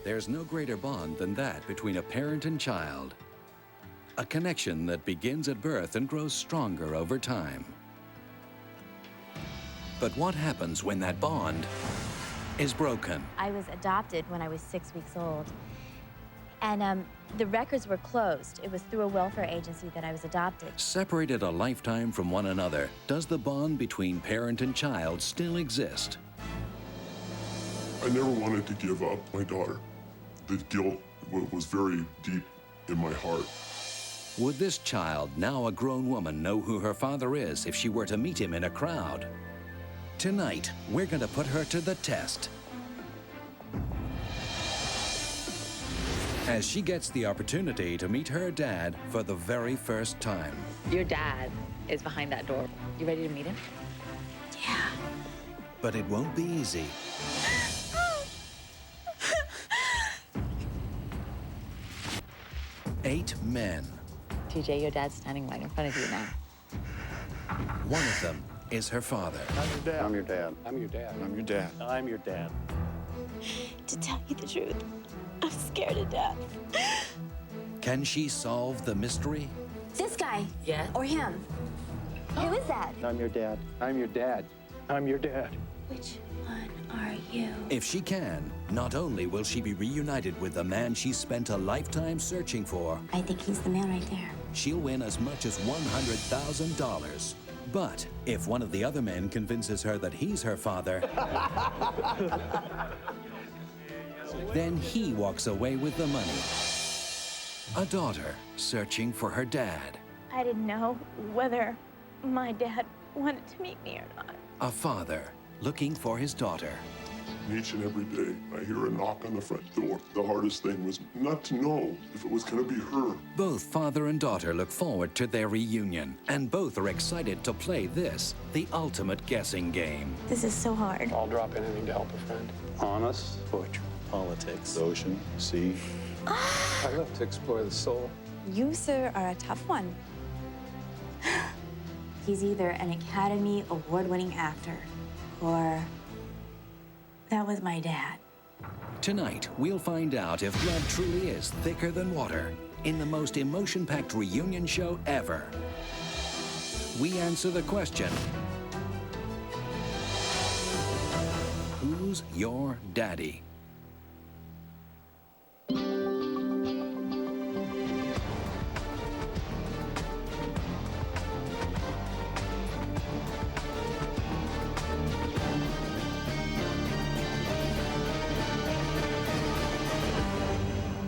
There's no greater bond than that between a parent and child. A connection that begins at birth and grows stronger over time. But what happens when that bond is broken? I was adopted when I was 6 weeks old. And the records were closed. It was through a welfare agency that I was adopted. Separated a lifetime from one another, does the bond between parent and child still exist? I never wanted to give up my daughter. The guilt was very deep in my heart. Would this child, now a grown woman, know who her father is if she were to meet him in a crowd? Tonight, we're going to put her to the test. As she gets the opportunity to meet her dad for the very first time. Your dad is behind that door. You ready to meet him? Yeah. But it won't be easy. Eight men. TJ, your dad's standing right in front of you now. One of them is her father. I'm your dad. I'm your dad. I'm your dad. I'm your dad. I'm your dad. To tell you the truth, I'm scared to death. Can she solve the mystery? This guy? Yeah? Or him? Who is that? I'm your dad. I'm your dad. I'm your dad. Which one are you? If she can, not only will she be reunited with the man she spent a lifetime searching for, I think he's the man right there. she'll win as much as $100,000. But if one of the other men convinces her that he's her father, then he walks away with the money. A daughter searching for her dad. I didn't know whether my dad wanted to meet me or not. A father looking for his daughter. Each and every day, I hear a knock on the front door. The hardest thing was not to know if it was going to be her. Both father and daughter look forward to their reunion, and both are excited to play this, the ultimate guessing game. This is so hard. I'll drop anything to help a friend. Honest, poetry, politics, the ocean, sea. I love to explore the soul. You, sir, are a tough one. He's either an Academy Award-winning actor, or that was my dad. Tonight, we'll find out if blood truly is thicker than water in the most emotion-packed reunion show ever. We answer the question, who's your daddy?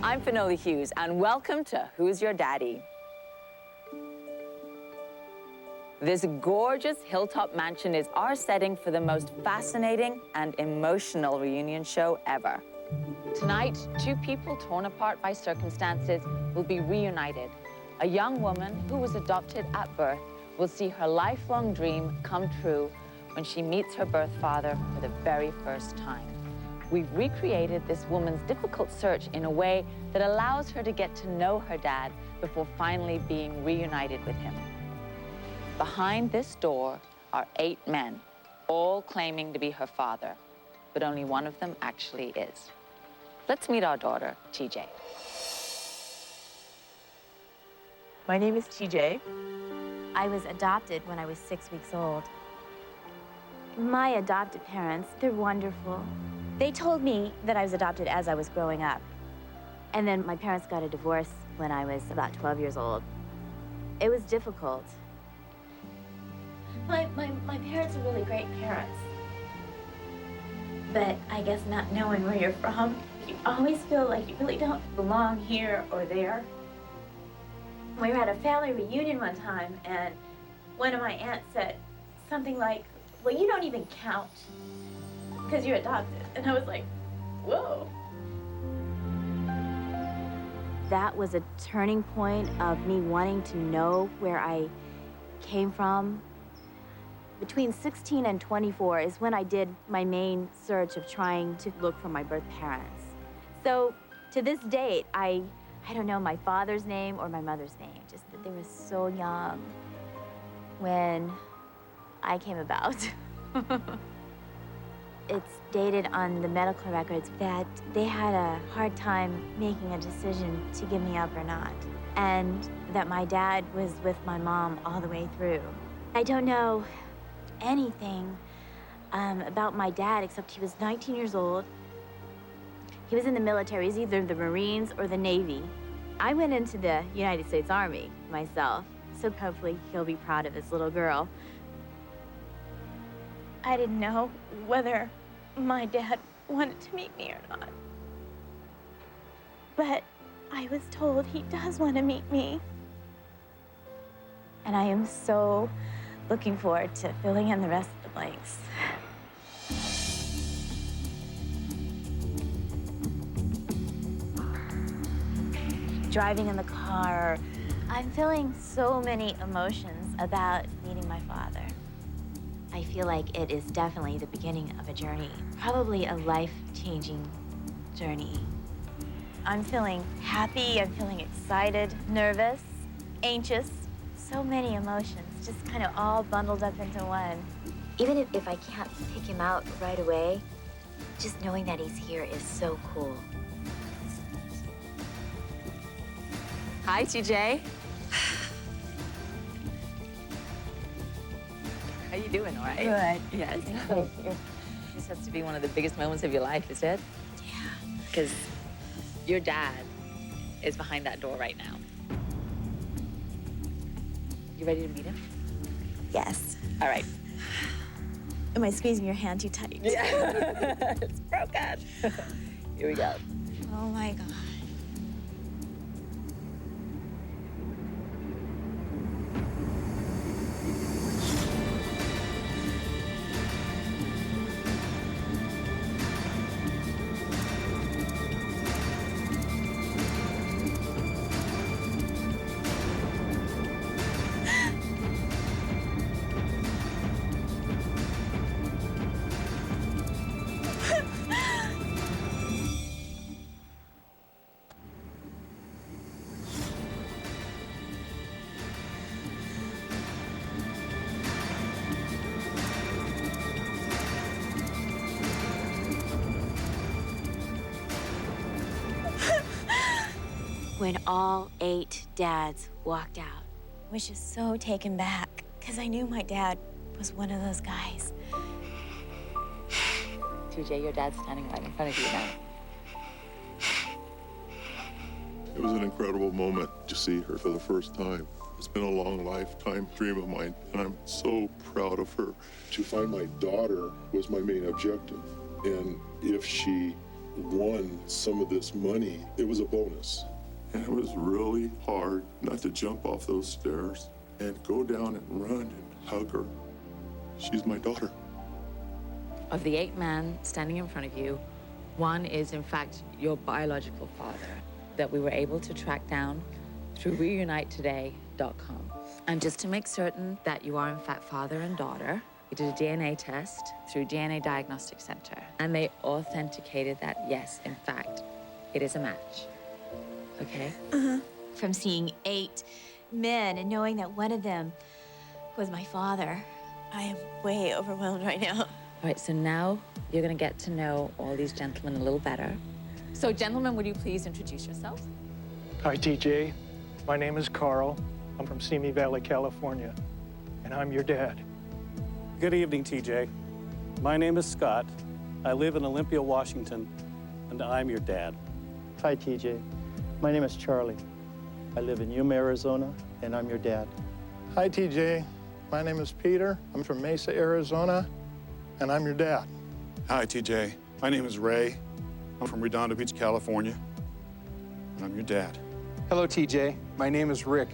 I'm Finola Hughes, and welcome to Who's Your Daddy? This gorgeous hilltop mansion is our setting for the most fascinating and emotional reunion show ever. Tonight, two people torn apart by circumstances will be reunited. A young woman who was adopted at birth will see her lifelong dream come true when she meets her birth father for the very first time. We've recreated this woman's difficult search in a way that allows her to get to know her dad before finally being reunited with him. Behind this door are 8 men, all claiming to be her father, but only one of them actually is. Let's meet our daughter, TJ. My name is TJ. I was adopted when I was 6 weeks old. My adopted parents, they're wonderful. They told me that I was adopted as I was growing up. And then my parents got a divorce when I was about 12 years old. It was difficult. My parents are really great parents. But I guess not knowing where you're from, you always feel like you really don't belong here or there. We were at a family reunion one time, and one of my aunts said something like, well, you don't even count because you're adopted. And I was like, whoa. That was a turning point of me wanting to know where I came from. Between 16 and 24 is when I did my main search of trying to look for my birth parents. So to this date, I don't know my father's name or my mother's name, just that they were so young when I came about. it's stated on the medical records that they had a hard time making a decision to give me up or not, and that my dad was with my mom all the way through. I don't know anything about my dad except he was 19 years old. He was in the military. He's either the Marines or the Navy. I went into the United States Army myself, so hopefully he'll be proud of his little girl. I didn't know whether my dad wanted to meet me or not. But I was told he does want to meet me. And I am so looking forward to filling in the rest of the blanks. Driving in the car, I'm feeling so many emotions about meeting my father. I feel like it is definitely the beginning of a journey, probably a life-changing journey. I'm feeling happy, I'm feeling excited, nervous, anxious, so many emotions, just kind of all bundled up into one. Even if I can't pick him out right away, just knowing that he's here is so cool. Hi, TJ. How you doing, all right? Good. Yes. This has to be one of the biggest moments of your life, is it? Yeah. Because your dad is behind that door right now. You ready to meet him? Yes. All right. Am I squeezing your hand too tight? Yeah. It's broken. Here we go. Oh my God. When all 8 dads walked out, I was just so taken back because I knew my dad was one of those guys. TJ, your dad's standing right in front of you now. It was an incredible moment to see her for the first time. It's been a long lifetime dream of mine, and I'm so proud of her. To find my daughter was my main objective. And if she won some of this money, it was a bonus. And it was really hard not to jump off those stairs and go down and run and hug her. She's my daughter. Of the 8 men standing in front of you, one is, in fact, your biological father that we were able to track down through reunitetoday.com. And just to make certain that you are, in fact, father and daughter, we did a DNA test through DNA Diagnostic Center, and they authenticated that, yes, in fact, it is a match. Okay? From seeing 8 men and knowing that one of them was my father, I am way overwhelmed right now. All right, so now you're gonna get to know all these gentlemen a little better. So, gentlemen, would you please introduce yourselves? Hi, TJ. My name is Carl. I'm from Simi Valley, California, and I'm your dad. Good evening, TJ. My name is Scott. I live in Olympia, Washington, and I'm your dad. Hi, TJ. My name is Charlie. I live in Yuma, Arizona, and I'm your dad. Hi, TJ. My name is Peter. I'm from Mesa, Arizona, and I'm your dad. Hi, TJ. My name is Ray. I'm from Redondo Beach, California, and I'm your dad. Hello, TJ. My name is Rick.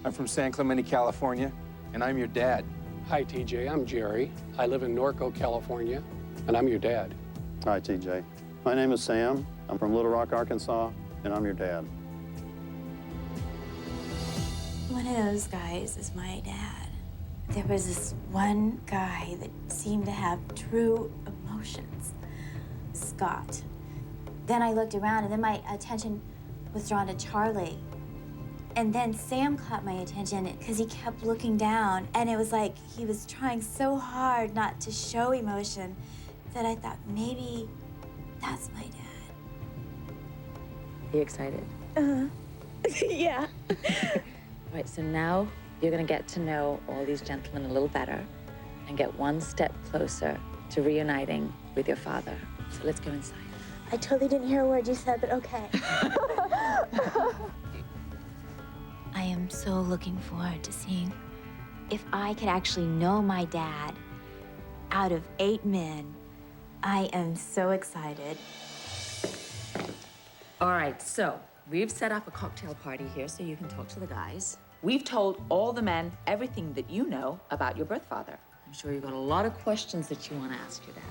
I'm from San Clemente, California, and I'm your dad. Hi, TJ. I'm Jerry. I live in Norco, California, and I'm your dad. Hi, TJ. My name is Sam. I'm from Little Rock, Arkansas, and I'm your dad. One of those guys is my dad. There was this one guy that seemed to have true emotions, Scott. Then I looked around, and then my attention was drawn to Charlie. And then Sam caught my attention because he kept looking down, and it was like he was trying so hard not to show emotion. that I thought maybe that's my dad. Are you excited? Yeah. All right, so now you're gonna get to know all these gentlemen a little better and get one step closer to reuniting with your father. So let's go inside. I totally didn't hear a word you said, but okay. I am so looking forward to seeing if I could actually know my dad out of 8 men. I am so excited. All right, so we've set up a cocktail party here so you can talk to the guys. We've told all the men everything that you know about your birth father. I'm sure you've got a lot of questions that you want to ask your dad.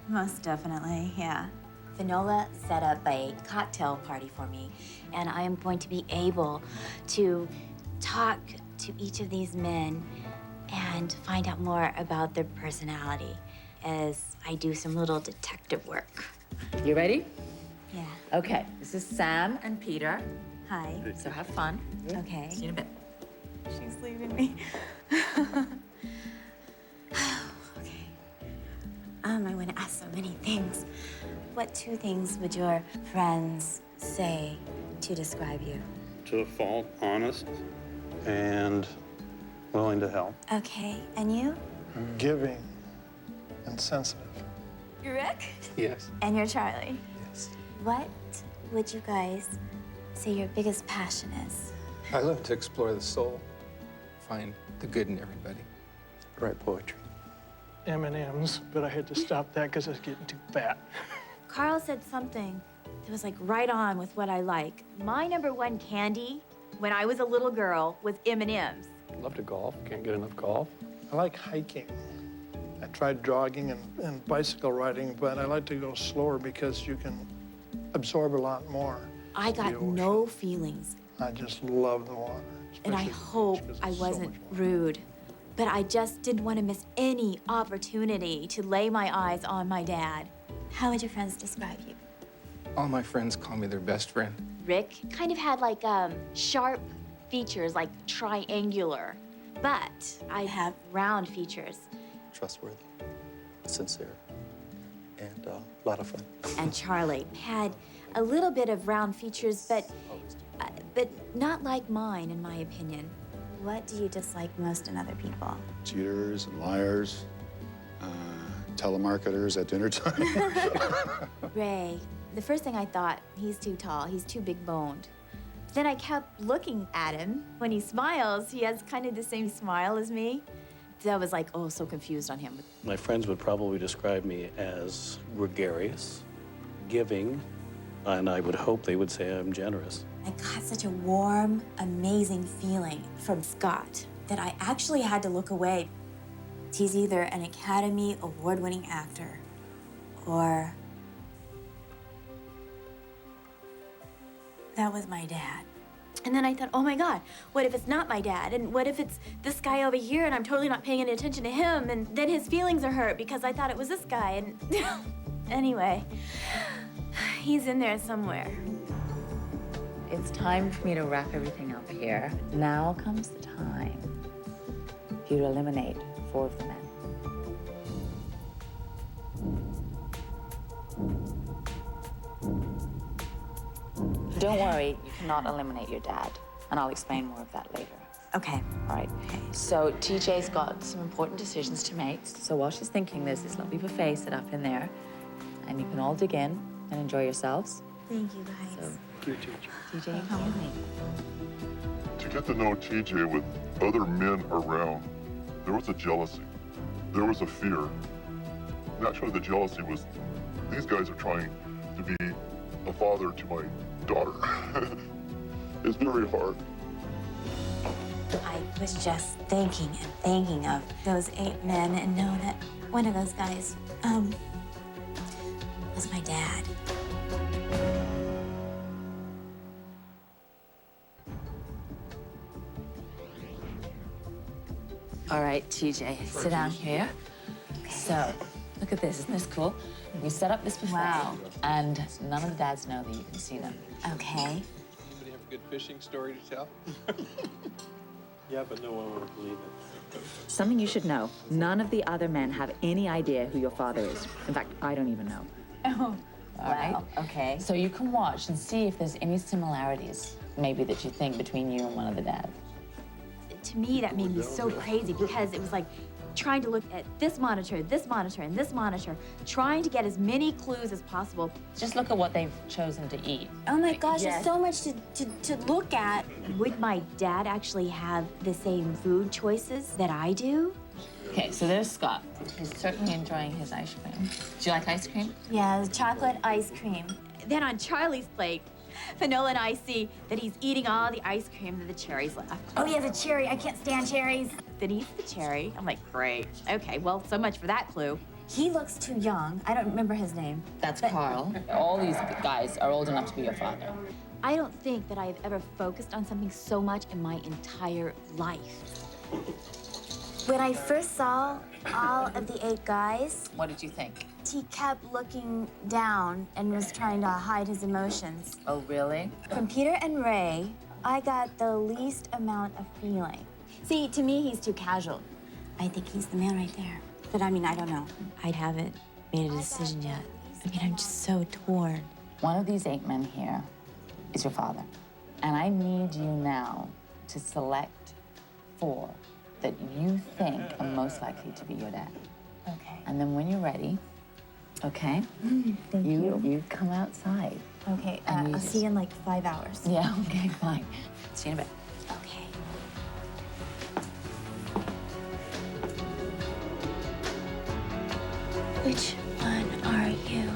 Most definitely, yeah. Finola set up a cocktail party for me, and I am going to be able to talk to each of these men and find out more about their personality as I do some little detective work. You ready? Yeah. Okay, this is Sam and Peter. Hi. So have fun. Okay. See you in a bit. She's leaving me. Okay. I want to ask so many things. What 2 things would your friends say to describe you? To a fault, honest, and willing to help. Okay, and you? Giving and sensitive. You're Rick? Yes. And you're Charlie? Yes. What would you guys say your biggest passion is? I love to explore the soul, find the good in everybody. Write poetry. M&Ms, but I had to stop that because I was getting too fat. Carl said something that was like right on with what I like. My #1 candy when I was a little girl was M&Ms. I love to golf. Can't get enough golf. I like hiking. I tried jogging and bicycle riding, but I like to go slower because you can absorb a lot more. I got no feelings, I just love the water. and I hope I wasn't rude, but I just didn't want to miss any opportunity to lay my eyes on my dad. How would your friends describe you? All my friends call me their best friend. Rick kind of had like sharp features, like triangular, but I have round features. Trustworthy, sincere, and a lot of fun. And Charlie had a little bit of round features, but not like mine, in my opinion. What do you dislike most in other people? Cheaters and liars, telemarketers at dinner time. Ray, the first thing I thought, he's too tall, he's too big boned. Then I kept looking at him. When he smiles, he has kind of the same smile as me. So I was like, oh, so confused on him. My friends would probably describe me as gregarious, giving, and I would hope they would say I'm generous. I got such a warm, amazing feeling from Scott that I actually had to look away. He's either an Academy Award-winning actor or that was my dad. And then I thought, oh my God, what if it's not my dad? And what if it's this guy over here and I'm totally not paying any attention to him? And then his feelings are hurt because I thought it was this guy. And anyway, he's in there somewhere. It's time for me to wrap everything up here. Now comes the time for you to eliminate 4 of the men. Don't worry, you cannot eliminate your dad, and I'll explain more of that later. Okay. All right. So TJ's got some important decisions to make. So while she's thinking, there's this lovely buffet set up in there, and you can all dig in and enjoy yourselves. Thank you, guys. So, Thank you, TJ. TJ, you come with me. To get to know TJ with other men around, there was a jealousy. There was a fear. Naturally, the jealousy was, these guys are trying to be a father to my daughter. It's very hard. I was just thinking of those 8 men and know that one of those guys, was my dad. All right, TJ, sit down here. Okay. So, look at this. Isn't this cool? We set up this buffet, Wow. and none of the dads know that you can see them. Okay. Anybody have a good fishing story to tell? Yeah, but no one would believe it. Something you should know, none of the other men have any idea who your father is. In fact, I don't even know. Oh, All right? okay. So you can watch and see if there's any similarities, maybe, that you think between you and one of the dads. To me, that made me so crazy because it was like trying to look at this monitor, and this monitor, trying to get as many clues as possible. Just look at what they've chosen to eat. Oh my gosh, Yes. there's so much to look at. Would my dad actually have the same food choices that I do? Okay, so there's Scott. He's certainly enjoying his ice cream. Do you like ice cream? Yeah, chocolate ice cream. Then on Charlie's plate, Finola and I see that he's eating all the ice cream and the cherries left. Oh, he has a cherry. I can't stand cherries. Then he eats the cherry. I'm like, great. Okay, well, so much for that clue. He looks too young. I don't remember his name. That's Carl. All these guys are old enough to be your father. I don't think that I've ever focused on something so much in my entire life. When I first saw all of the 8 guys, What did you think? he kept looking down and was trying to hide his emotions. Oh, really? From Peter and Ray, I got the least amount of feeling. See, to me, he's too casual. I think he's the man right there. But I mean, I don't know. I haven't made a decision yet. I mean, I'm just so torn. One of these 8 men here is your father. And I need you now to select 4 that you think are most likely to be your dad. Okay. And then when you're ready, okay, Thank you. you come outside. Okay, And you I'll just- see you in like 5 hours. Yeah, okay, fine. See you in a bit. Okay. Which one are you?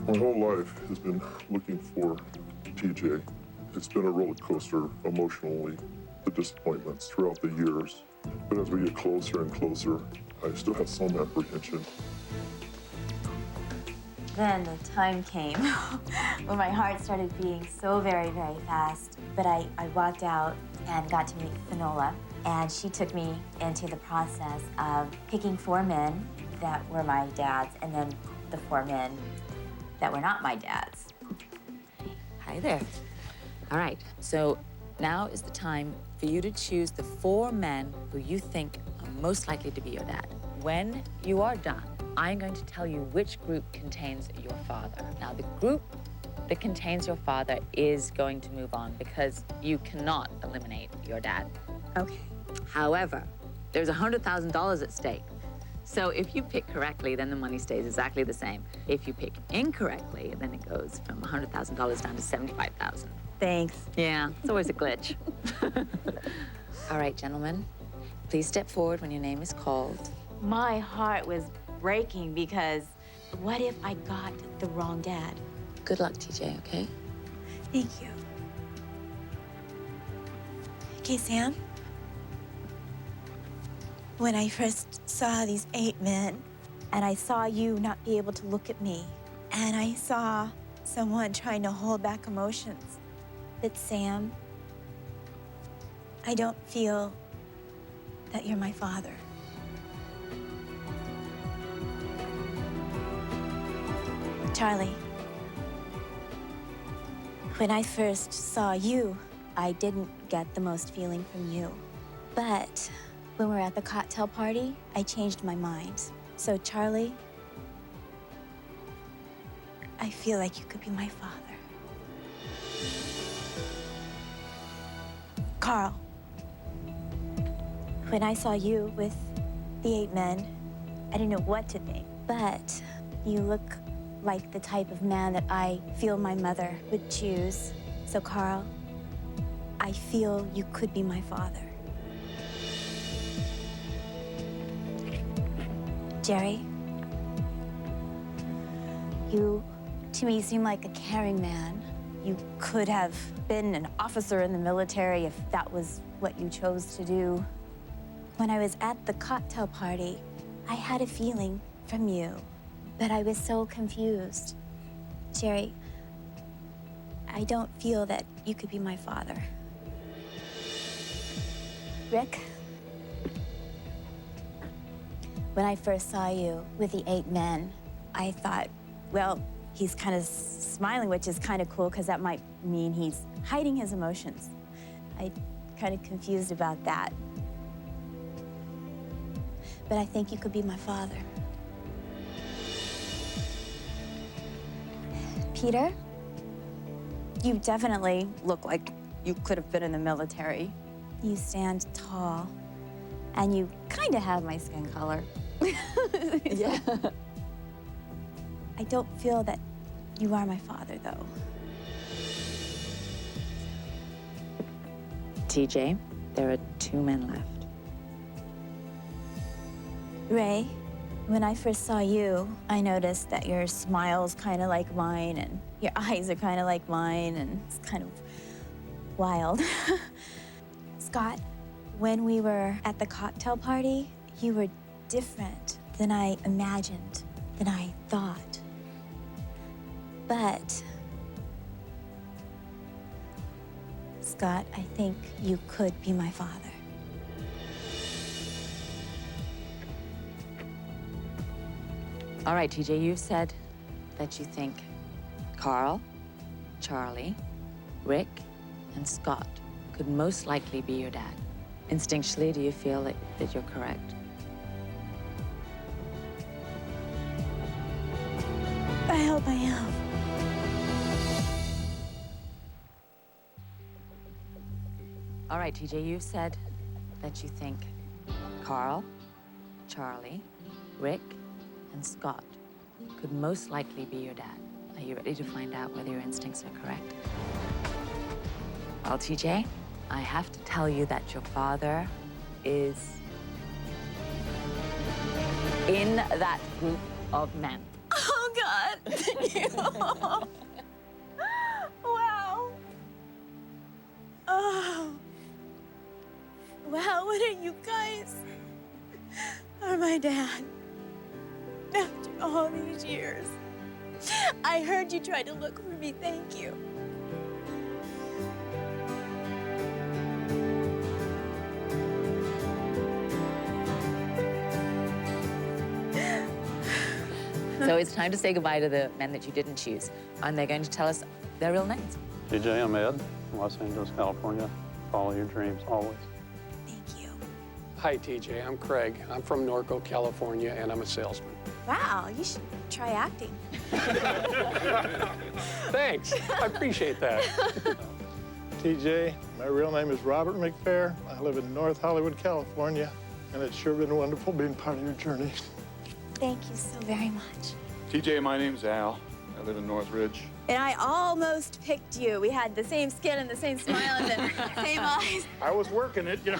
My whole life has been looking for TJ. It's been a roller coaster emotionally, the disappointments throughout the years. But as we get closer and closer, I still have some apprehension. Then the time came when my heart started beating so very, very fast. But I walked out and got to meet Finola, and she took me into the process of picking 4 men that were my dads, and then the 4 men that were not my dads. Hi there. All right, so now is the time for you to choose the 4 men who you think are most likely to be your dad. When you are done, I'm going to tell you which group contains your father. Now, the group that contains your father is going to move on because you cannot eliminate your dad. Okay. However, there's $100,000 at stake. So if you pick correctly, then the money stays exactly the same. If you pick incorrectly, then it goes from $100,000 down to $75,000. Thanks. Yeah, it's always a glitch. All right, gentlemen, please step forward when your name is called. My heart was breaking because what if I got the wrong dad? Good luck, TJ, okay? Thank you. Okay, Sam. When I first saw these 8 men, and I saw you not be able to look at me, and I saw someone trying to hold back emotions, but Sam, I don't feel that you're my father. Charlie, when I first saw you, I didn't get the most feeling from you. But when we were at the cocktail party, I changed my mind. So, Charlie, I feel like you could be my father. Carl, when I saw you with the 8 men, I didn't know what to think. But you look like the type of man that I feel my mother would choose. So, Carl, I feel you could be my father. Jerry, you, to me, seem like a caring man. You could have been an officer in the military if that was what you chose to do. When I was at the cocktail party, I had a feeling from you, but I was so confused. Jerry, I don't feel that you could be my father. Rick, When I first saw you with the 8 men, I thought, well, he's kind of smiling, which is kind of cool because that might mean he's hiding his emotions. I'm kind of confused about that. But I think you could be my father. Peter, you definitely look like you could have been in the military. You stand tall, and you kind of have my skin color. Yeah. I don't feel that you are my father, though. TJ, there are 2 men left. Ray, when I first saw you, I noticed that your smile's kind of like mine, and your eyes are kind of like mine, and it's kind of wild. Scott, when we were at the cocktail party, you were different than I imagined, than I thought. But, Scott, I think you could be my father. All right, TJ, you've said that you think Carl, Charlie, Rick, and Scott could most likely be your dad. Instinctually, do you feel that you're correct? I hope I am. All right, TJ, you've said that you think Carl, Charlie, Rick, and Scott could most likely be your dad. Are you ready to find out whether your instincts are correct? Well, TJ, I have to tell you that your father is in that group of men. Oh, God. Thank you. Wow. Oh. Wow, what are you guys? Are my dad. After all these years. I heard you tried to look for me. Thank you. So it's time to say goodbye to the men that you didn't choose. And they're going to tell us their real names. TJ, I'm Ed, from Los Angeles, California. Follow your dreams, always. Thank you. Hi, TJ. I'm Craig. I'm from Norco, California, and I'm a salesman. Wow, you should try acting. Thanks. I appreciate that. TJ, my real name is Robert McFair. I live in North Hollywood, California, and it's sure been wonderful being part of your journey. Thank you so very much. TJ, my name's Al. I live in Northridge. And I almost picked you. We had the same skin and the same smile and the same eyes. I was working it, you know.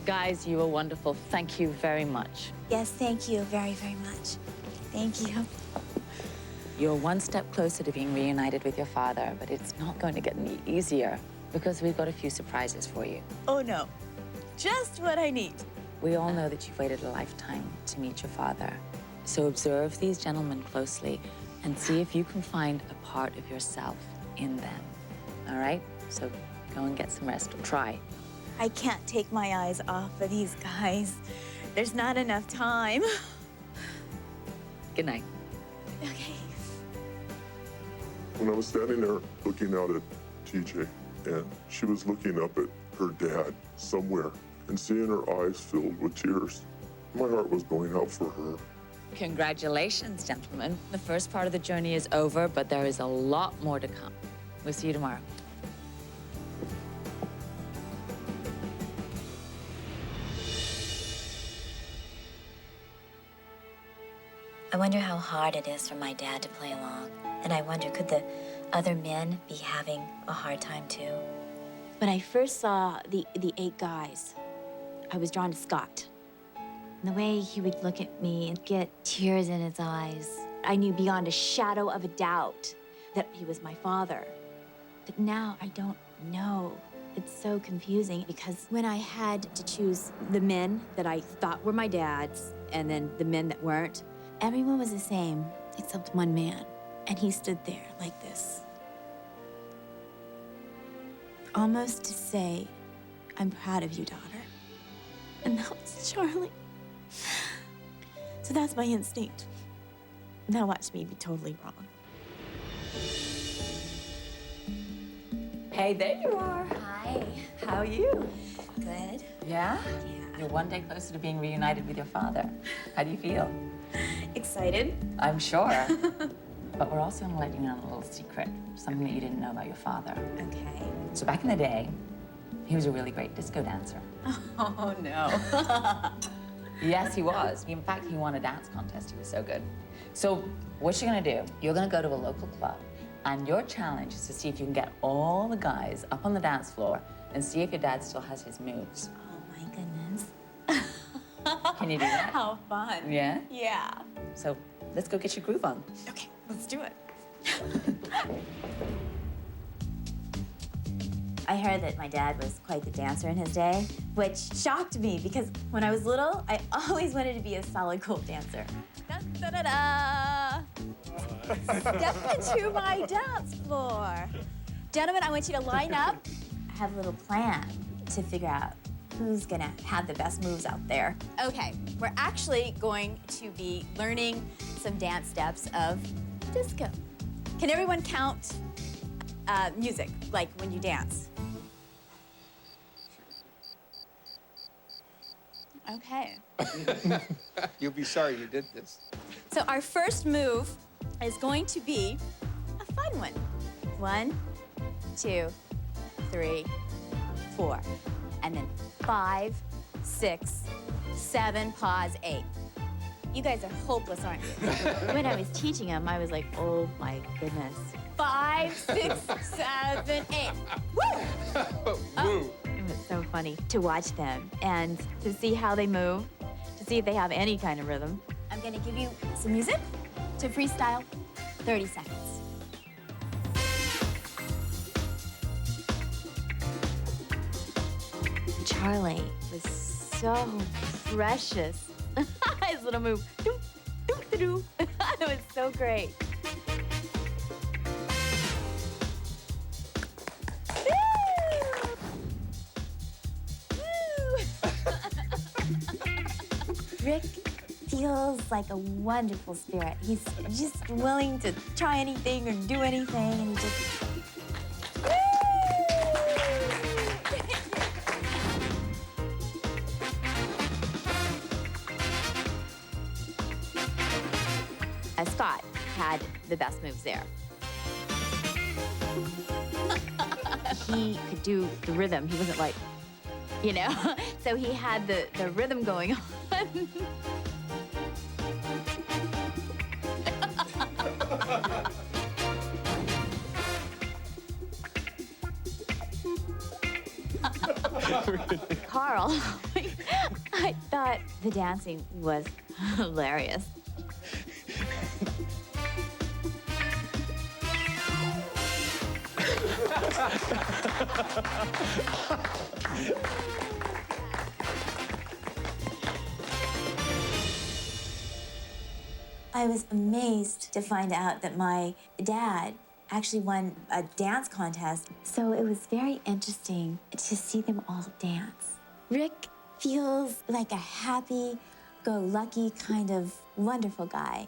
Guys, you were wonderful. Thank you very much. Yes, thank you very, very much. Thank you. You're one step closer to being reunited with your father, but it's not going to get any easier because we've got a few surprises for you. Oh, no. Just what I need. We all know that you've waited a lifetime to meet your father. So observe these gentlemen closely and see if you can find a part of yourself in them. All right? So go and get some rest, or try. I can't take my eyes off of these guys. There's not enough time. Good night. Okay. When I was standing there looking out at TJ, and she was looking up at her dad somewhere, and seeing her eyes filled with tears, my heart was going out for her. Congratulations, gentlemen. The first part of the journey is over, but there is a lot more to come. We'll see you tomorrow. I wonder how hard it is for my dad to play along. And I wonder, could the other men be having a hard time too? When I first saw the 8 guys, I was drawn to Scott. And the way he would look at me and get tears in his eyes, I knew beyond a shadow of a doubt that he was my father. But now I don't know. It's so confusing because when I had to choose the men that I thought were my dads and then the men that weren't, everyone was the same except one man. And he stood there like this. Almost to say, I'm proud of you, daughter. And that was Charlie. So that's my instinct. Now watch me be totally wrong. Hey, there you are. Hi. How are you? Good. Yeah? You're one day closer to being reunited with your father. How do you feel? Excited? I'm sure. But we're also gonna let you in on a little secret, something that you didn't know about your father. Okay. So back in the day, he was a really great disco dancer. Oh, no. Yes, he was. In fact, he won a dance contest. He was so good. So what you're gonna do, you're gonna go to a local club, and your challenge is to see if you can get all the guys up on the dance floor and see if your dad still has his moves. Oh, my goodness. Can you do that? How fun. Yeah? Yeah. So let's go get your groove on. Okay, let's do it. I heard that my dad was quite the dancer in his day, which shocked me because when I was little, I always wanted to be a solid gold dancer. Da-da-da-da! Step into my dance floor. Gentlemen, I want you to line up. I have a little plan to figure out who's gonna have the best moves out there. Okay, we're actually going to be learning some dance steps of disco. Can everyone count music, like when you dance? Okay. You'll be sorry you did this. So our first move is going to be a fun one. 1, 2, 3, 4. And then 5, 6, 7, pause, 8. You guys are hopeless, aren't you? When I was teaching them, I was like, oh my goodness. 5, 6, 7, 8. Woo! Woo! It was so funny to watch them and to see how they move, to see if they have any kind of rhythm. I'm gonna give you some music to freestyle, 30 seconds. Charlie was so precious. His little move. Doo, doo, doo, doo. It was so great. Rick feels like a wonderful spirit. He's just willing to try anything or do anything, and he just... Scott had the best moves there. He could do the rhythm. He wasn't like, you know? So he had the rhythm going on. Carl, I thought the dancing was hilarious. I was amazed to find out that my dad actually won a dance contest. So it was very interesting to see them all dance. Rick feels like a happy-go-lucky kind of wonderful guy.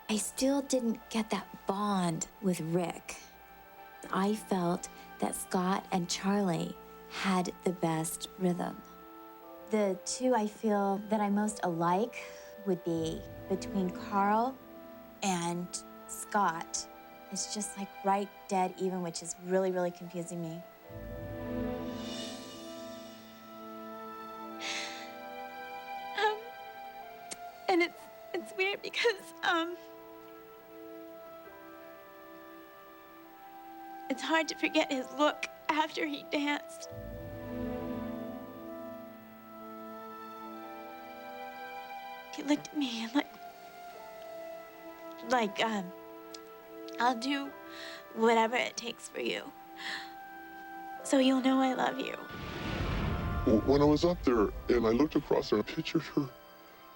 I still didn't get that bond with Rick. I felt that Scott and Charlie had the best rhythm. The two I feel that I most alike would be between Carl and Scott. It's just like right dead even, which is really, really confusing me. And it's weird because, it's hard to forget his look after he danced. He looked at me and like, I'll do whatever it takes for you. So you'll know I love you. When I was up there and I looked across there, I pictured her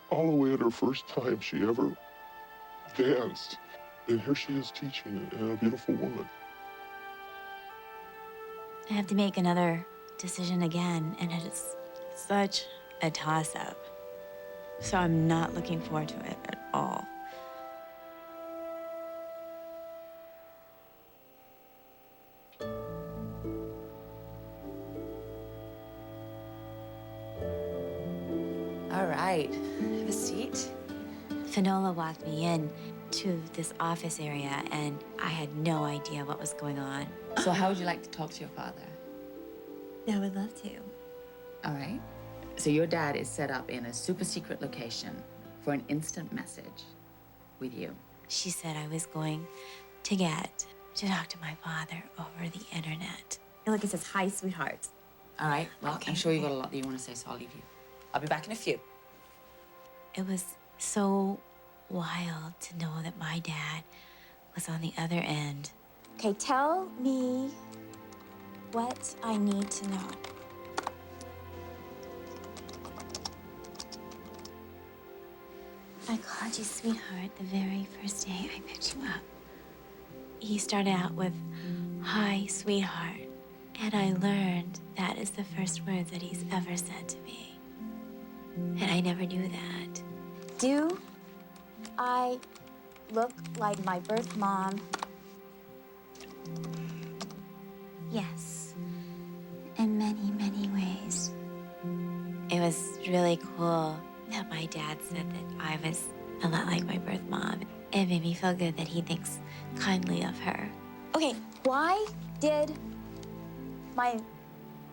all the way at her first time she ever danced. And here she is teaching, and a beautiful woman. I have to make another decision again, and it is such a toss-up. So I'm not looking forward to it at all. All right, have a seat. Finola walked me in to this office area, and I had no idea what was going on. So how would you like to talk to your father? I would love to. All right. So your dad is set up in a super secret location for an instant message with you. She said I was going to get to talk to my father over the internet. Look, it says, "Hi, sweetheart." All right, well, I'm sure you've got a lot that you want to say, so I'll leave you. I'll be back in a few. It was so wild to know that my dad was on the other end. Okay, tell me what I need to know. I called you sweetheart the very first day I picked you up. He started out with, "Hi, sweetheart." And I learned that is the first words that he's ever said to me. And I never knew that. Do I look like my birth mom? Yes, in many, many ways. It was really cool that my dad said that I was a lot like my birth mom. It made me feel good that he thinks kindly of her. Okay, why did my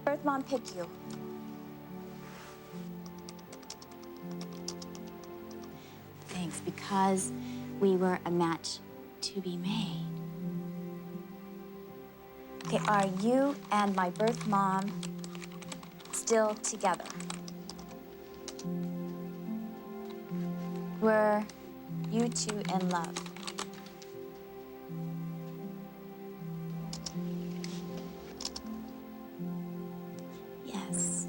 birth mom pick you? Thanks, because we were a match to be made. Okay, are you and my birth mom still together? Were you two in love? Yes,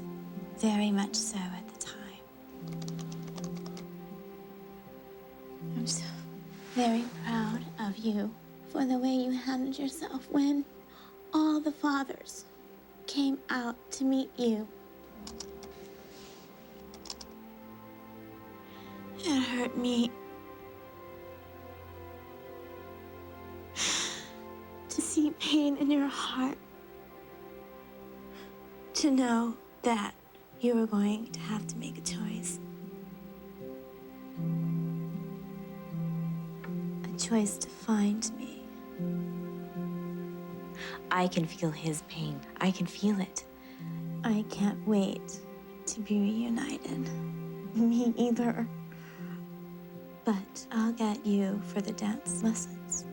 very much so at the time. I'm so very proud of you for the way you handled yourself when all the fathers came out to meet you. It hurt me to see pain in your heart, to know that you were going to have to make a choice. A choice to find me. I can feel his pain. I can feel it. I can't wait to be reunited. Me either. But I'll get you for the dance lessons.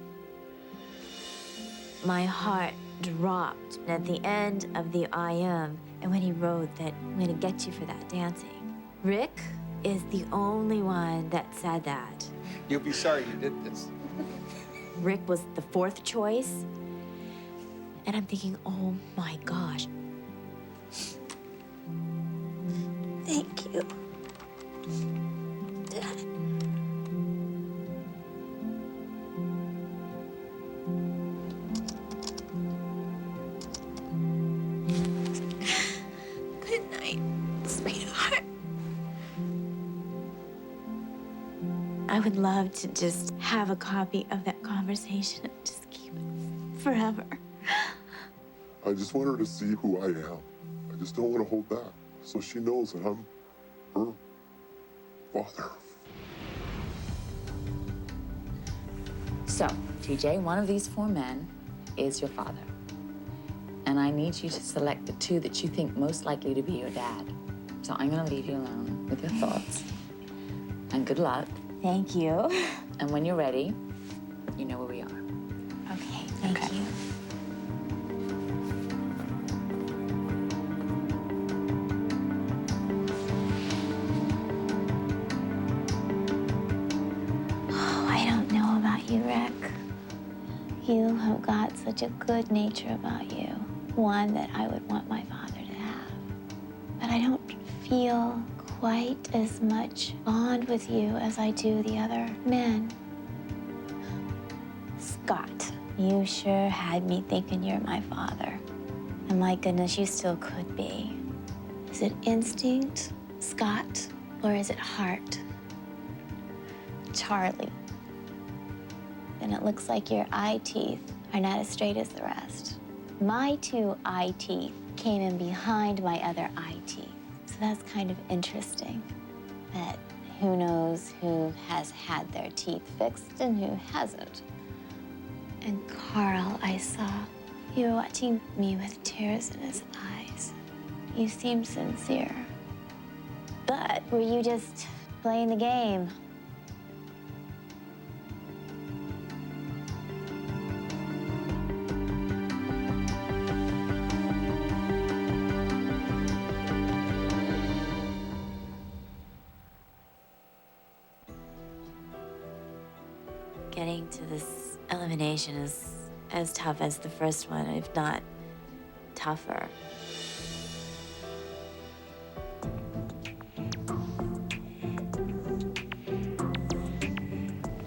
My heart dropped at the end of the I am, and when he wrote that I'm gonna get you for that dancing. Rick is the only one that said that. You'll be sorry you did this. Rick was the fourth choice, and I'm thinking, oh my gosh. Thank you, Dad. Good night, sweetheart. I would love to just have a copy of that conversation and just keep it forever. I just want her to see who I am. I just don't want to hold back. So she knows that I'm her father. So, TJ, one of these four men is your father. And I need you to select the two that you think most likely to be your dad. So I'm gonna leave you alone with your thoughts. And good luck. Thank you. And when you're ready, you know where we are. Okay, thank you. Oh, I don't know about you, Rick. You have got such a good nature about you. One that I would want my father to have. But I don't feel quite as much bond with you as I do the other men. Scott, you sure had me thinking you're my father. And my goodness, you still could be. Is it instinct, Scott, or is it heart? Charlie. And it looks like your eye teeth are not as straight as the rest. My 2 eye teeth came in behind my other eye teeth. So that's kind of interesting. But who knows who has had their teeth fixed and who hasn't. And Carl, I saw you were watching me with tears in his eyes. You seemed sincere. But were you just playing the game? Getting to this elimination is as tough as the first one, if not tougher.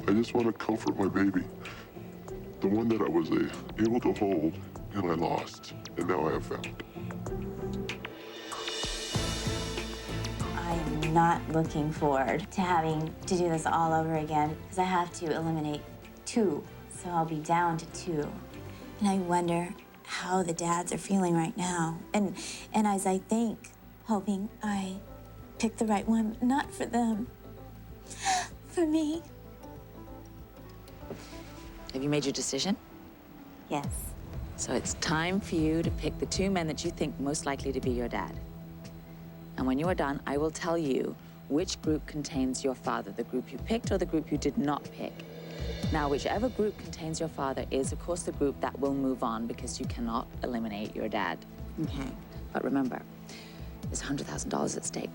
I just want to comfort my baby. The one that I was able to hold and I lost, and now I have found. I'm not looking forward to having to do this all over again because I have to eliminate 2, so I'll be down to 2. And I wonder how the dads are feeling right now. And as I think, hoping I pick the right one, not for them, for me. Have you made your decision? Yes. So it's time for you to pick the 2 men that you think most likely to be your dad. And when you are done, I will tell you which group contains your father, the group you picked or the group you did not pick. Now, whichever group contains your father is, of course, the group that will move on because you cannot eliminate your dad. Okay. But remember, there's $100,000 at stake.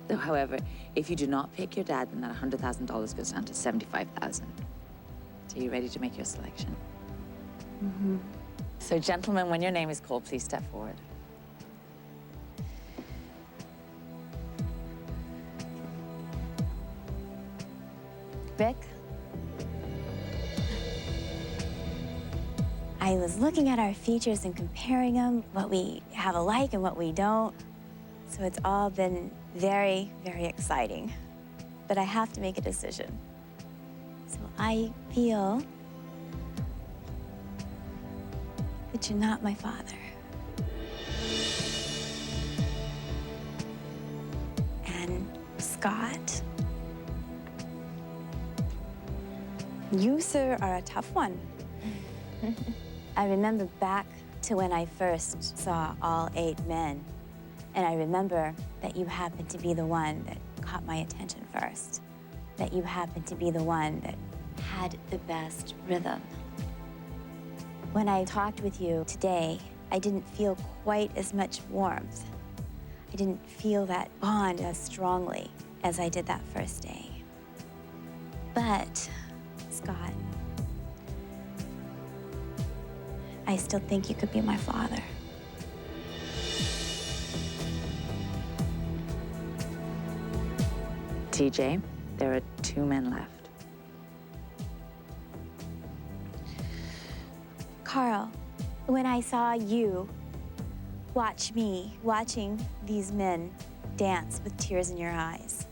Though, however, if you do not pick your dad, then that $100,000 goes down to $75,000. So you ready to make your selection? Mm-hmm. So, gentlemen, when your name is called, please step forward. Rick? I was looking at our features and comparing them, what we have alike and what we don't. So it's all been very, very exciting. But I have to make a decision. So I feel that you're not my father. And Scott, you, sir, are a tough one. I remember back to when I first saw all 8 men, and I remember that you happened to be the one that caught my attention first, that you happened to be the one that had the best rhythm. When I talked with you today, I didn't feel quite as much warmth. I didn't feel that bond as strongly as I did that first day. But, Scott, I still think you could be my father. TJ, there are 2 men left. Carl, when I saw you watch me, watching these men dance with tears in your eyes,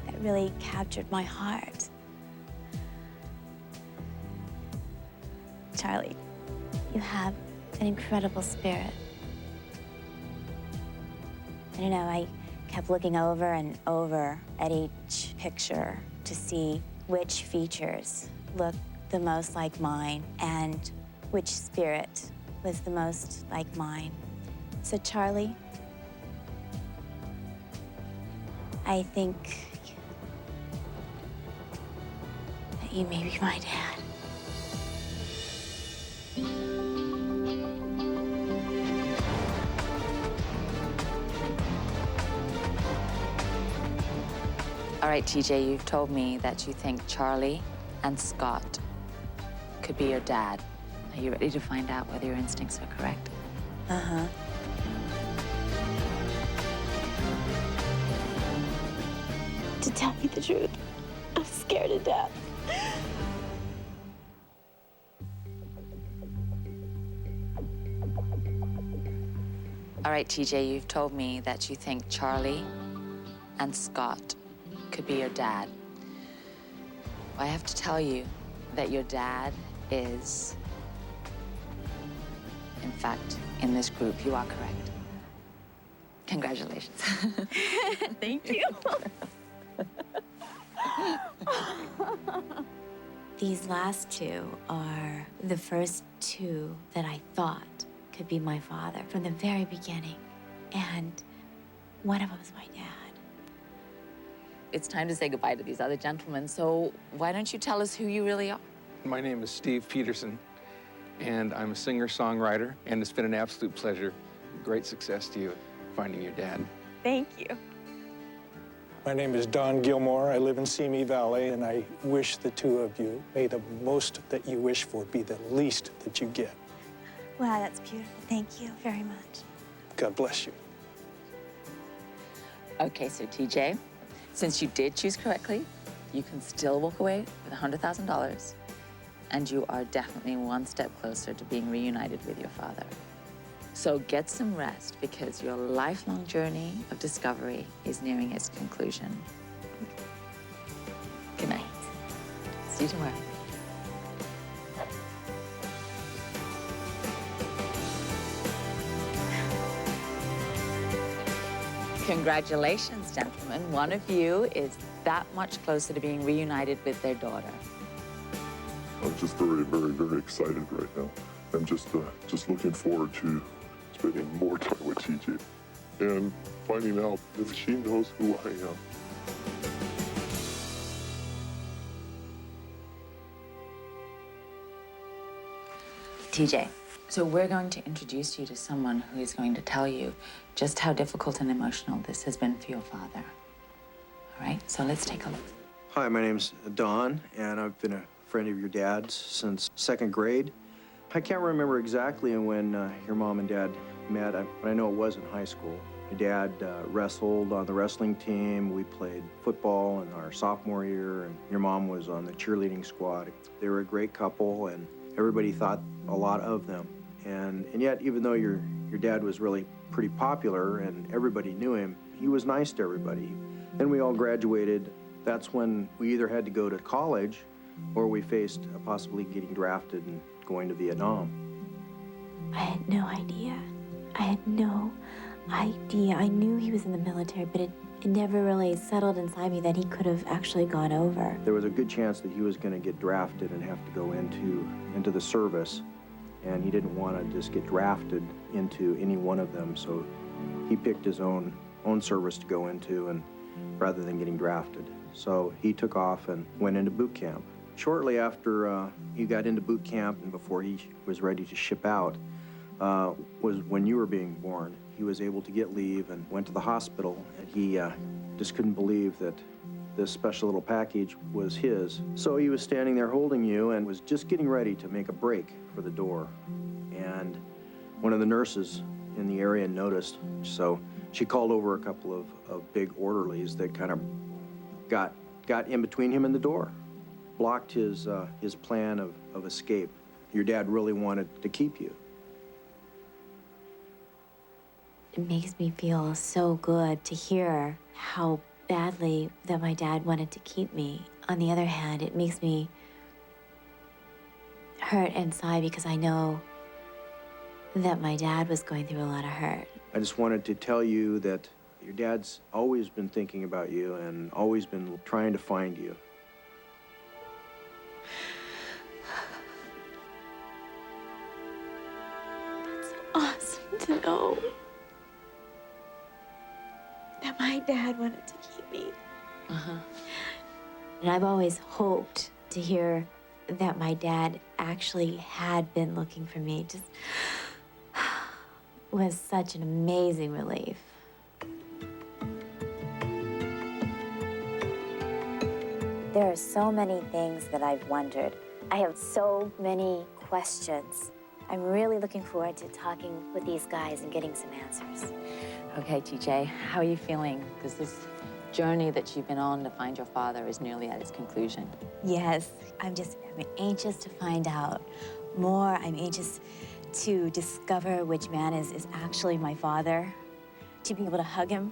that really captured my heart. Charlie, you have an incredible spirit. I don't know, I kept looking over and over at each picture to see which features looked the most like mine and which spirit was the most like mine. So Charlie, I think that you may be my dad. All right, TJ, you've told me that you think Charlie and Scott could be your dad. Are you ready to find out whether your instincts are correct? Uh-huh. To tell you the truth, I'm scared to death. All right, TJ, you've told me that you think Charlie and Scott could be your dad. I have to tell you that your dad is, in fact, in this group. You are correct. Congratulations. Thank you. These last two are the first two that I thought could be my father from the very beginning. And one of them is my dad. It's time to say goodbye to these other gentlemen, so why don't you tell us who you really are? My name is Steve Peterson, and I'm a singer-songwriter, and it's been an absolute pleasure. Great success to you finding your dad. Thank you. My name is Don Gilmore. I live in Simi Valley, and I wish the two of you may the most that you wish for be the least that you get. Wow, that's beautiful. Thank you very much. God bless you. Okay, so TJ, since you did choose correctly, you can still walk away with $100,000, and you are definitely one step closer to being reunited with your father. So get some rest, because your lifelong journey of discovery is nearing its conclusion. Good night. See you tomorrow. Congratulations, gentlemen. One of you is that much closer to being reunited with their daughter. I'm just very, very, very excited right now. I'm just looking forward to spending more time with TJ and finding out if she knows who I am. TJ, so we're going to introduce you to someone who is going to tell you just how difficult and emotional this has been for your father. All right, so let's take a look. Hi, my name's Don, and I've been a friend of your dad's since 2nd grade. I can't remember exactly when your mom and dad met, but I know it was in high school. My dad wrestled on the wrestling team. We played football in our sophomore year, and your mom was on the cheerleading squad. They were a great couple, and everybody thought a lot of them. And yet, even though your dad was really pretty popular and everybody knew him, he was nice to everybody. Then we all graduated. That's when we either had to go to college or we faced possibly getting drafted and going to Vietnam. I had no idea. I had no idea. I knew he was in the military, but it never really settled inside me that he could have actually gone over. There was a good chance that he was going to get drafted and have to go into the service, and he didn't want to just get drafted into any one of them, so he picked his own service to go into, and rather than getting drafted. So he took off and went into boot camp. Shortly after he got into boot camp and before he was ready to ship out was when you were being born. He was able to get leave and went to the hospital, and he just couldn't believe that this special little package was his. So he was standing there holding you and was just getting ready to make a break for the door. And one of the nurses in the area noticed, so she called over a couple of big orderlies that kind of got in between him and the door, blocked his plan of escape. Your dad really wanted to keep you. It makes me feel so good to hear how badly that my dad wanted to keep me. On the other hand, it makes me hurt inside because I know that my dad was going through a lot of hurt. I just wanted to tell you that your dad's always been thinking about you and always been trying to find you. It's awesome to know that my dad wanted to keep me. And I've always hoped to hear that my dad actually had been looking for me. Just was such an amazing relief. There are so many things that I've wondered. I have so many questions. I'm really looking forward to talking with these guys and getting some answers. Okay, TJ, how are you feeling? Because this journey that you've been on to find your father is nearly at its conclusion. Yes, I'm anxious to find out more. I'm anxious to discover which man is actually my father, to be able to hug him.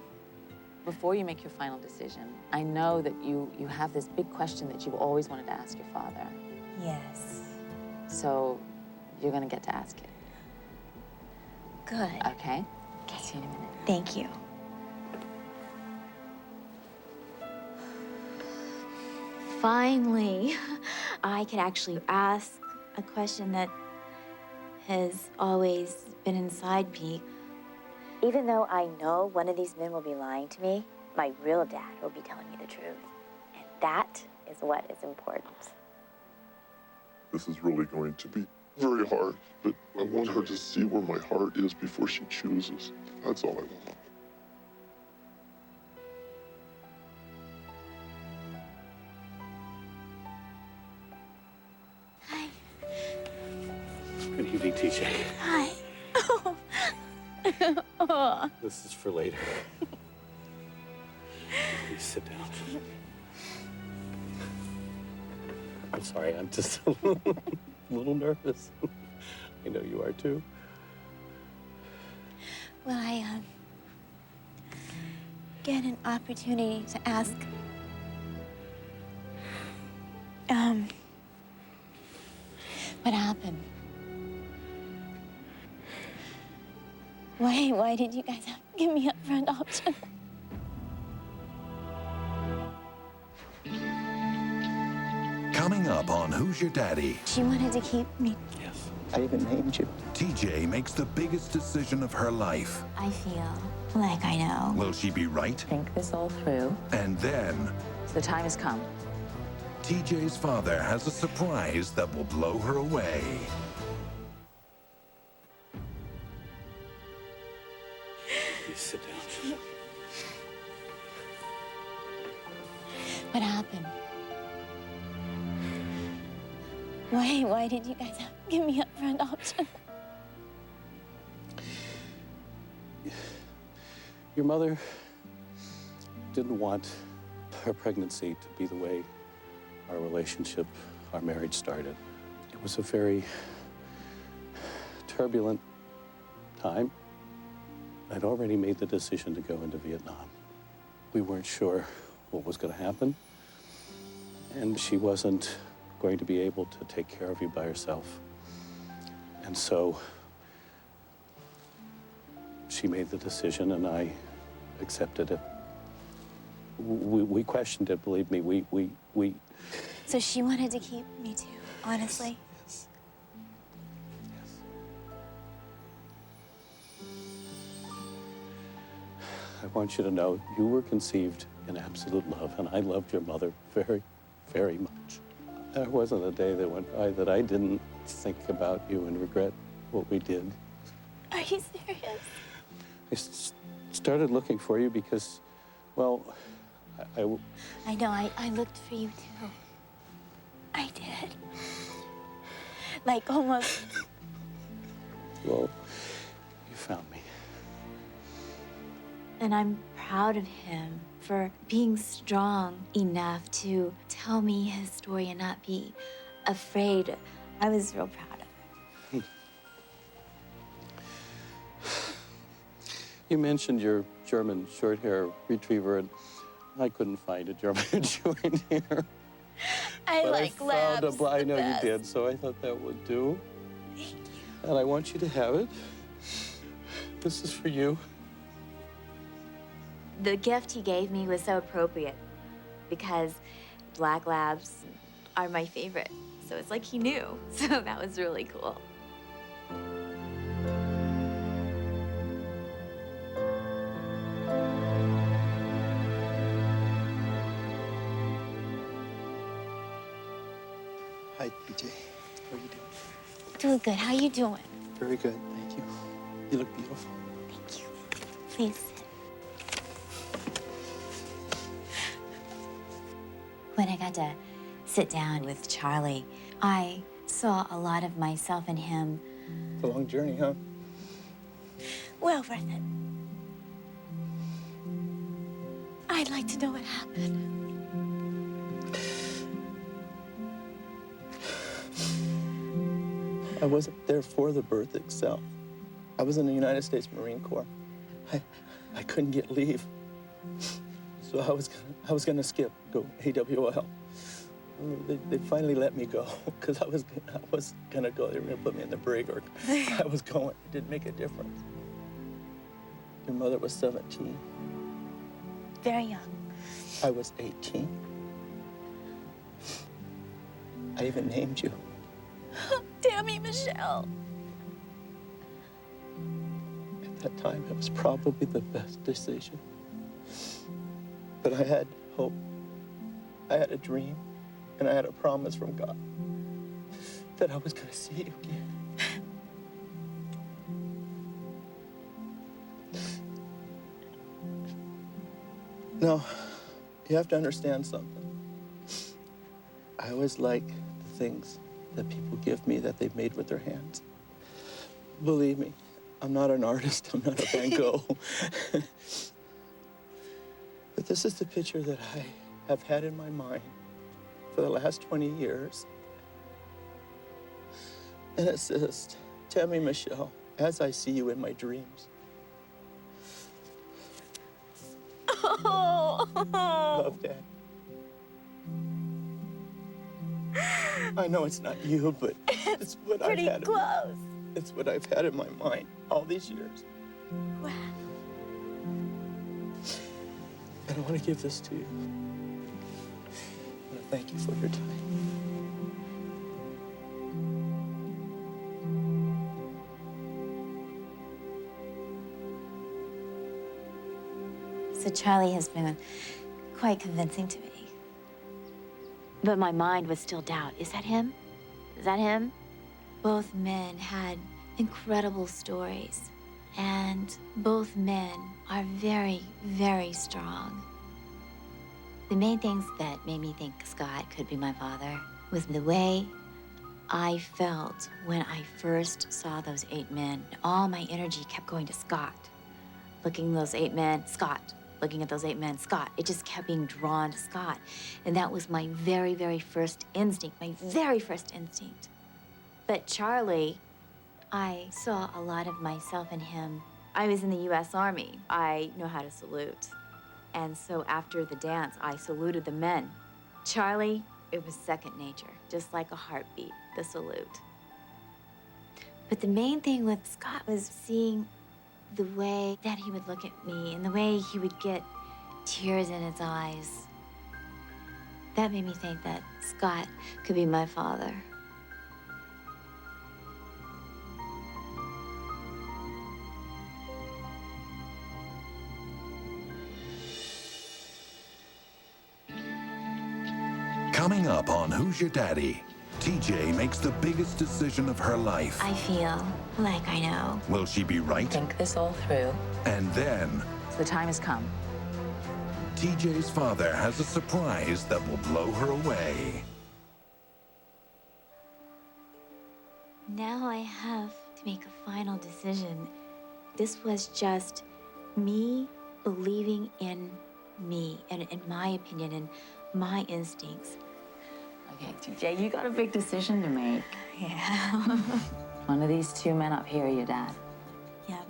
Before you make your final decision, I know that you have this big question that you've always wanted to ask your father. Yes. So you're gonna get to ask it. Good. Okay? Okay. See you in a minute. Thank you. Finally, I could actually ask a question that has always been inside me. Even though I know one of these men will be lying to me, my real dad will be telling me the truth. And that is what is important. This is really going to be very hard, but I want her to see where my heart is before she chooses. That's all I want. Good evening, TJ. Hi. Oh. This is for later. Please sit down. I'm sorry, I'm just a little nervous. I know you are too. Will I get an opportunity to ask what happened? Why did you guys have to give me a friend option? Coming up on Who's Your Daddy? She wanted to keep me. Yes. I even named you. TJ makes the biggest decision of her life. I feel like I know. Will she be right? Think this all through. And then, So the time has come. TJ's father has a surprise that will blow her away. Please sit down. What happened? Why did you guys have to give me a friend option? Your mother didn't want her pregnancy to be the way our relationship, our marriage started. It was a very turbulent time. I'd already made the decision to go into Vietnam. We weren't sure what was going to happen, and she wasn't going to be able to take care of you by herself. And so she made the decision, and I accepted it. We questioned it, believe me. We. So she wanted to keep me too, honestly. Yes. I want you to know you were conceived in absolute love, and I loved your mother very, very much. There wasn't a day that went by that I didn't think about you and regret what we did. Are you serious? I started looking for you because, well, I know, I looked for you too. I did. Like almost. Well, you found me. And I'm proud of him for being strong enough to tell me his story and not be afraid. I was real proud of him. You mentioned your German short-hair retriever, and I couldn't find a German short hair. I but like I found labs. I know best. you did, so I thought that would do. And I want you to have it. This is for you. The gift he gave me was so appropriate because black labs are my favorite. So it's like he knew. So that was really cool. Hi, PJ. How are you doing? Doing good. How you doing? Very good, thank you. You look beautiful. Thank you. Please sit. When I got to sit down with Charlie, I saw a lot of myself in him. It's a long journey, huh? Well worth it. I'd like to know what happened. I wasn't there for the birth itself. I was in the United States Marine Corps. I couldn't get leave. So I was gonna skip, go AWOL. They finally let me go because I was gonna go. They were gonna put me in the brig, or I was going. It didn't make a difference. Your mother was 17. Very young. I was 18. I even named you. Damn you, Michelle. At that time, it was probably the best decision. But I had hope. I had a dream, and I had a promise from God that I was going to see you again. Now, you have to understand something. I always like the things that people give me that they've made with their hands. Believe me, I'm not an artist. I'm not a Van Gogh. But this is the picture that I have had in my mind for the last 20 years. And it says, "Tammy Michelle, as I see you in my dreams." Oh. Love, Dad. I know it's not you, but it's what I've had. Pretty close. It's what I've had in my mind all these years. Wow. And I want to give this to you. I want to thank you for your time. So Charlie has been quite convincing to me. But my mind was still doubt. Is that him? Is that him? Both men had incredible stories, and both men are very, very strong. The main things that made me think Scott could be my father was the way I felt when I first saw those 8 men. All my energy kept going to Scott. Looking at those 8 men, Scott. Looking at those 8 men, Scott. It just kept being drawn to Scott. And that was my very, very first instinct, my very first instinct. But Charlie, I saw a lot of myself in him. I was in the U.S. Army. I know how to salute. And so after the dance, I saluted the men. Charlie, it was second nature, just like a heartbeat, the salute. But the main thing with Scott was seeing the way that he would look at me and the way he would get tears in his eyes. That made me think that Scott could be my father. Coming up on Who's Your Daddy, TJ makes the biggest decision of her life. I feel like I know. Will she be right? Think this all through. And then, So the time has come. TJ's father has a surprise that will blow her away. Now I have to make a final decision. This was just me believing in me and in my opinion and my instincts. Okay, TJ, you got a big decision to make. Yeah. One of these 2 men up here are your dad. Yeah.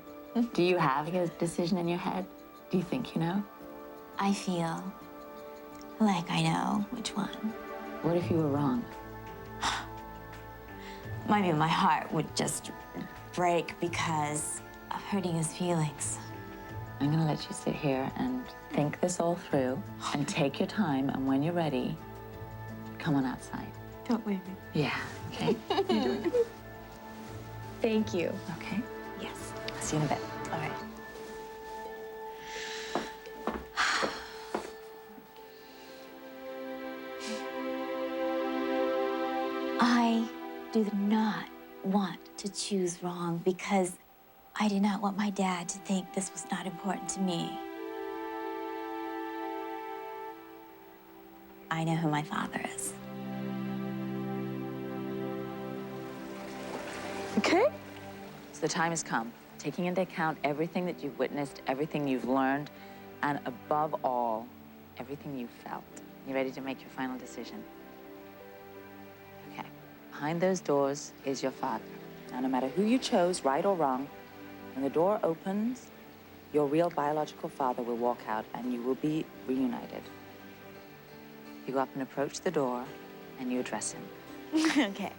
Do you have a decision in your head? Do you think you know? I feel like I know which one. What if you were wrong? Maybe my heart would just break because of hurting his feelings. I'm gonna let you sit here and think this all through and take your time, and when you're ready, come on outside. Don't leave me. Yeah, okay? You're doing it. Thank you. Okay? Yes. I'll see you in a bit. All right. I do not want to choose wrong because I did not want my dad to think this was not important to me. I know who my father is. Okay. So the time has come, taking into account everything that you've witnessed, everything you've learned, and above all, everything you've felt. You ready to make your final decision? Okay. behind those doors is your father. Now, no matter who you chose, right or wrong, when the door opens, your real biological father will walk out and you will be reunited. You go up and approach the door and you address him. Okay.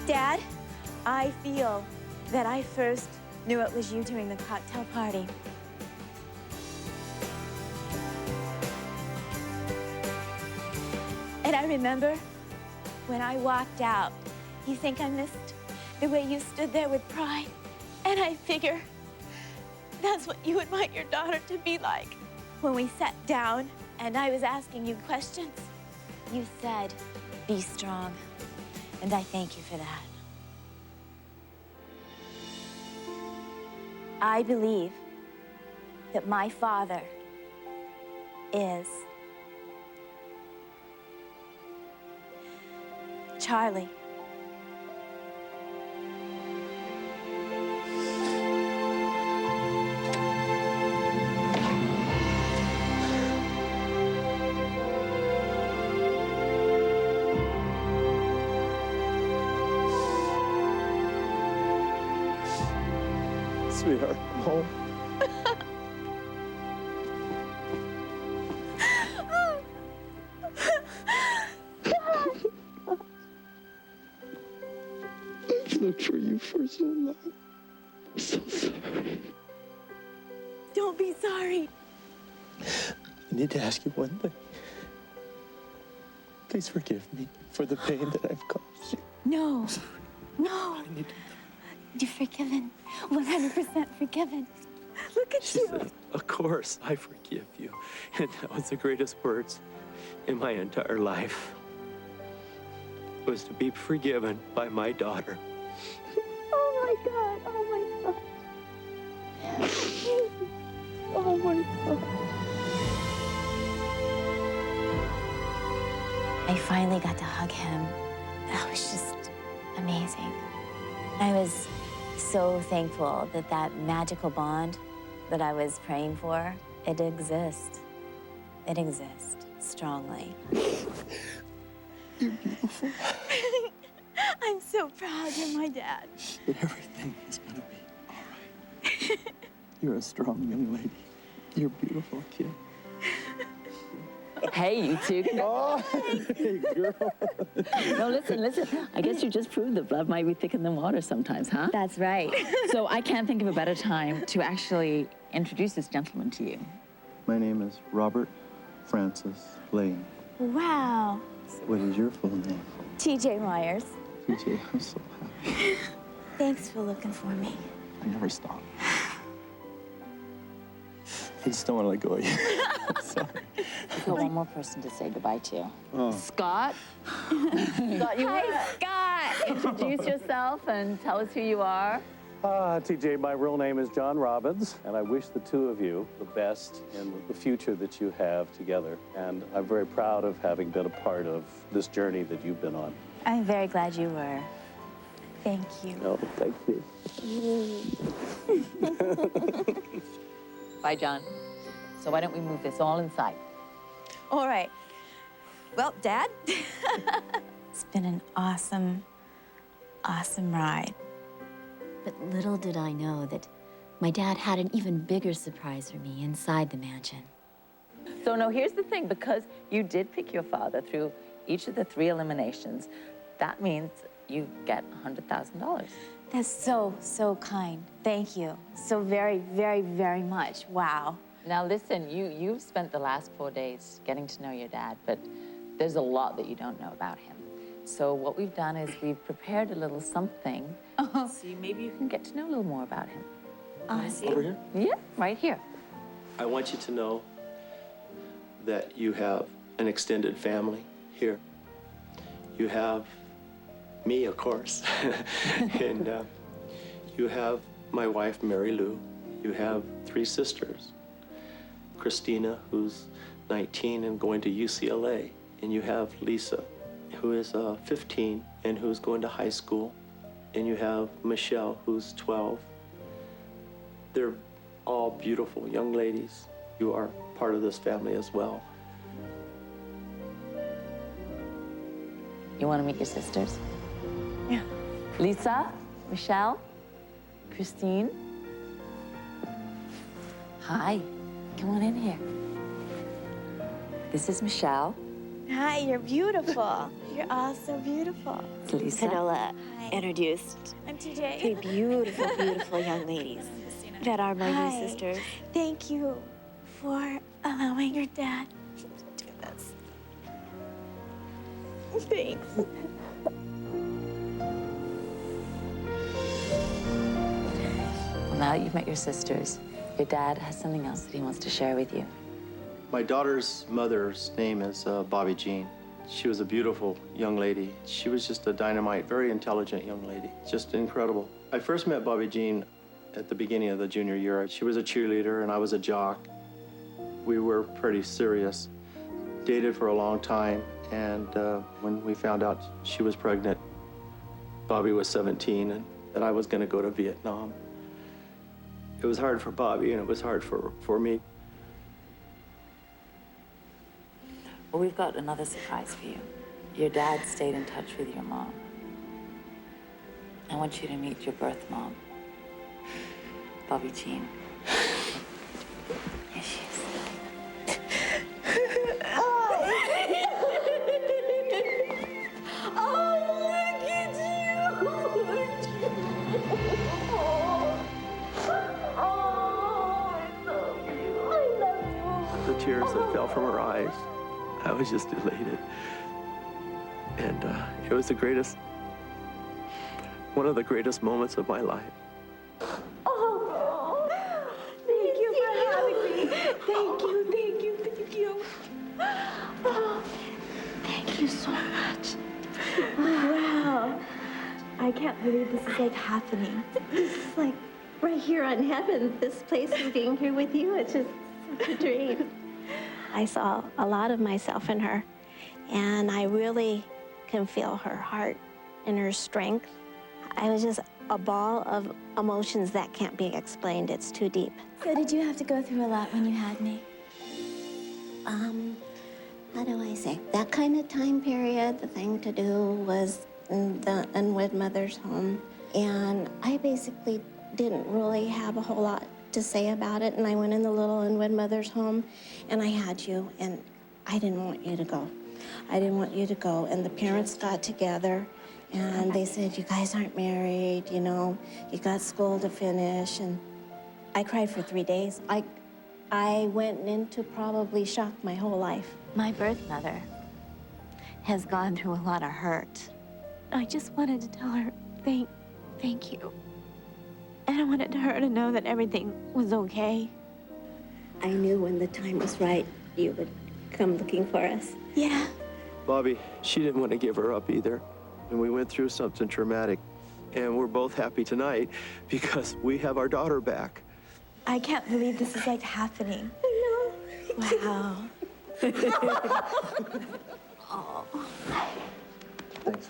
Dad, I feel that I first knew it was you during the cocktail party. And I remember when I walked out, you think I missed the way you stood there with pride? And I figure that's what you would want your daughter to be like. When we sat down and I was asking you questions, you said, be strong. And I thank you for that. I believe that my father is Charlie. Sweetheart, I'm home. I've looked for you for so long. I'm so sorry. Don't be sorry. I need to ask you one thing. Please forgive me for the pain that I've caused you. No, no. You're forgiven. 100% forgiven. Look at She said, of course, I forgive you. And that was the greatest words in my entire life. Was to be forgiven by my daughter. Oh my God, oh my God. Oh my God. I finally got to hug him. That was just amazing. I was so thankful that that magical bond that I was praying for, it exists. It exists strongly. You're beautiful. I'm so proud you're my dad. But everything is gonna be all right. You're a strong young lady. You're a beautiful kid. Hey, you two. Oh, hey, girl. No, listen. I guess you just proved that blood might be thicker than water sometimes, huh? That's right. So I can't think of a better time to actually introduce this gentleman to you. My name is Robert Francis Lane. Wow. What is your full name? TJ Myers. TJ, I'm so happy. Thanks for looking for me. I never stop. I just don't want to let go of you. I'm sorry. We've got one more person to say goodbye to. Oh. Scott. Scott, you Hi, Scott. introduce yourself and tell us who you are. TJ, my real name is Jon Robbins, and I wish the two of you the best in the future that you have together. And I'm very proud of having been a part of this journey that you've been on. I'm very glad you were. Thank you. Oh, thank you. Bye, John. So why don't we move this all inside? All right. Well, Dad, it's been an awesome, awesome ride. But little did I know that my dad had an even bigger surprise for me inside the mansion. So no, here's the thing, because you did pick your father through each of the 3 eliminations, that means you get $100,000. That's so, so kind. Thank you. So very, very, very much. Wow. Now listen, you've spent the last 4 days getting to know your dad, but there's a lot that you don't know about him. So what we've done is we've prepared a little something, so maybe you can get to know a little more about him. Over here? Yeah, right here. I want you to know that you have an extended family here. You have me, of course, and you have my wife, Mary Lou. You have 3 sisters. Christina, who's 19 and going to UCLA, And you have Lisa, who is 15 and who's going to high school. And you have Michelle, who's 12. They're all beautiful young ladies. You are part of this family as well. You want to meet your sisters? Yeah. Lisa, Michelle, Christine. Hi, come on in here. This is Michelle. Hi, you're beautiful. You're all so beautiful. It's Lisa. Canola introduced I'm TJ. three beautiful, beautiful young ladies that are my new sisters. Thank you for allowing your dad to do this. Thanks. Well, now that you've met your sisters, your dad has something else that he wants to share with you. My daughter's mother's name is Bobby Jean. She was a beautiful young lady. She was just a dynamite, very intelligent young lady, just incredible. I first met Bobby Jean at the beginning of the junior year. She was a cheerleader and I was a jock. We were pretty serious, dated for a long time, and when we found out she was pregnant, Bobby was 17 and that I was gonna go to Vietnam. It was hard for Bobby and it was hard for me. Well, we've got another surprise for you. Your dad stayed in touch with your mom. I want you to meet your birth mom, Bobby Jean. Here she is. The tears that fell from her eyes, I was just elated. And it was one of the greatest moments of my life. Oh, thank you for having me. Thank you, thank you, thank you. Oh, thank you so much. Wow. I can't believe this is like happening. This is like right here on heaven. This place of being here with you, it's just such a dream. I saw a lot of myself in her, and I really can feel her heart and her strength. I was just a ball of emotions that can't be explained. It's too deep. So did you have to go through a lot when you had me? How do I say? That kind of time period, the thing to do was in the unwed mother's home. And I basically didn't really have a whole lot to say about it. And I went in the little unwed mother's home and I had you, and I didn't want you to go. I didn't want you to go. And the parents got together and they said, you guys aren't married, you know, you got school to finish. And I cried for 3 days. I went into probably shock my whole life. My birth mother has gone through a lot of hurt. I just wanted to tell her thank you. And I wanted her to know that everything was okay. I knew when the time was right, you would come looking for us. Yeah. Bobby, she didn't want to give her up either. And we went through something traumatic. And we're both happy tonight because we have our daughter back. I can't believe this is like happening. I know. Wow. Oh. Thanks.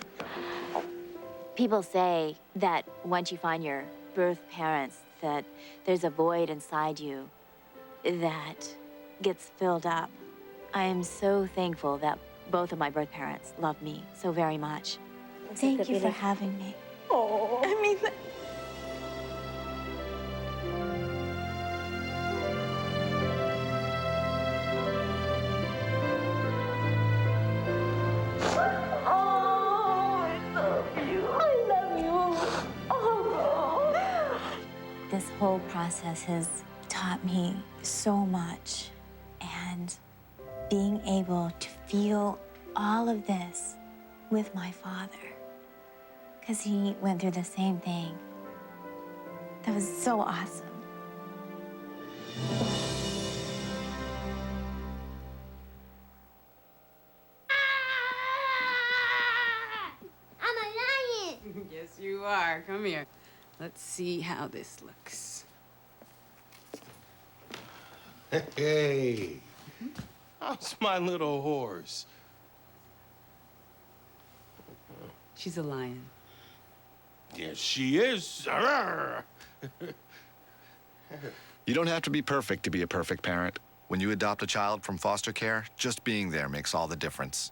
People say that once you find your birth parents, that there's a void inside you that gets filled up. I am so thankful that both of my birth parents love me so very much. Thank you for having me. Oh. I mean that. This whole process has taught me so much, and being able to feel all of this with my father, because he went through the same thing. That was so awesome. I'm a lion! Yes, you are. Come here. Let's see how this looks. Hey, how's my little horse? She's a lion. Yes, she is. You don't have to be perfect to be a perfect parent. When you adopt a child from foster care, just being there makes all the difference.